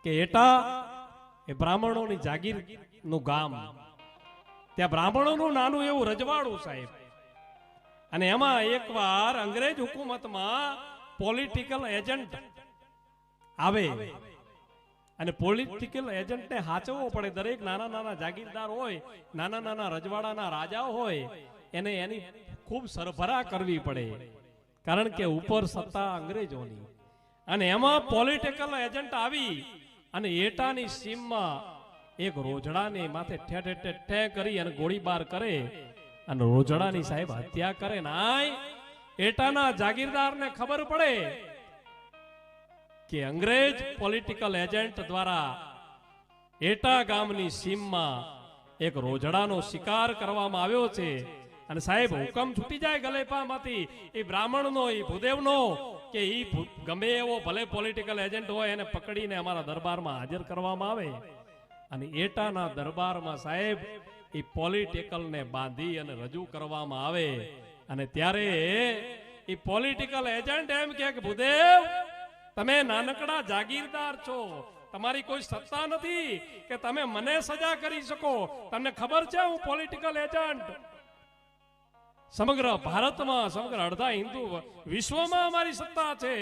કે એટા એ બ્રાહ્મણોની જાગીર નું ગામ, ત્યાં બ્રાહ્મણોનું નાનું એવું રજવાડું સાહેબ. અને એમાં એકવાર અંગ્રેજ હુકુમતમાં પોલિટિકલ એજન્ટ આવે અને પોલિટિકલ એજન્ટને હાચવવો પડે. દરેક નાના નાના જાગીરદાર હોય, નાના નાના રજવાડાના રાજા હોય, એને એની ખૂબ સરભરા કરવી પડે, કારણ કે ઉપર સત્તા અંગ્રેજોની. અને એમાં પોલિટિકલ એજન્ટ આવી અને એટાની સીમમાં એક રોજડાને માથે ઠે ઠે ઠે કરી અને ગોળીબાર કરે અને રોજડાની સાહેબ હત્યા કરે. નાય એટાના જાગીરદારને ખબર પડે કે અંગ્રેજ પોલિટિકલ એજન્ટ દ્વારા એટા ગામની સીમમાં એક રોજડાનો શિકાર કરવામાં આવ્યો છે. અને સાહેબ હુકમ છૂટી જાય ગલેપામાંથી એ બ્રાહ્મણનો, એ ભૂદેવનો, કે એ ગમે એવો ભલે પોલિટિકલ એજન્ટ હોય એને પકડીને અમારા દરબારમાં હાજર કરવામાં આવે. અને એટાના દરબારમાં સાહેબ એ પોલિટિકલને બાંધી અને રજૂ કરવામાં આવે. અને ત્યારે એ પોલિટિકલ એજન્ટ એમ કે ભૂદેવ, તમે નાનકડા જાગીરદાર છો, તમારી કોઈ સત્તા નથી કે તમે મને સજા કરી શકો. તમને ખબર છે હું પોલિટિકલ એજન્ટ સમગ્ર ભારતમાં, સમગ્ર અડધા હિન્દુ વિશ્વમાં અમારી સત્તા છે.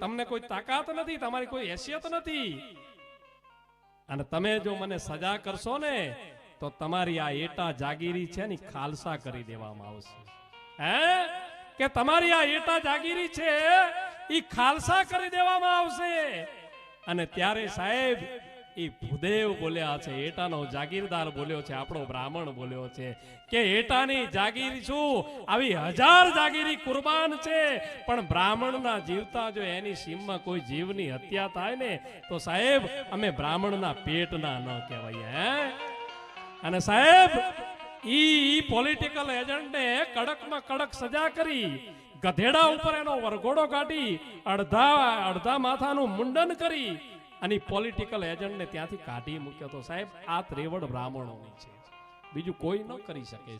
તમને કોઈ તાકાત નથી, તમારી કોઈ હેસિયત નથી. અને તમે જો મને સજા કરશો ને તો તમારી આ એટા જાગીરી છે ને ખાલસા કરી દેવામાં આવશે. હે કે તમારી આ એટા જાગીરી છે એ ખાલસા કરી દેવામાં આવશે. અને ત્યારે સાહેબ એ ભૂદેવ બોલ્યા છે, એટાનો જાગીરદાર બોલ્યો છે, આપણો બ્રાહ્મણ બોલ્યો છે કે એટાની જાગીર છું, આવી 1000 જાગીરી કુરબાન છે, પણ બ્રાહ્મણના જીવતા જો એની સીમમાં કોઈ જીવની હત્યા થાય ને તો સાહેબ અમે બ્રાહ્મણના પેટના ન કહેવાય. હે અને સાહેબ ઈ પોલિટિકલ એજન્ટને કડકમાં કડક સજા કરી, ગધેડા ઉપર એનો વરઘોડો કાઢી, અડધા માથાનું મુંડન કરી અને પોલિટિકલ એજન્ટને ત્યાંથી કાઢી મૂક્યો. તો સાહેબ આ ત્રેવડ બ્રાહ્મણોની છે, બીજું કોઈ ન કરી શકે.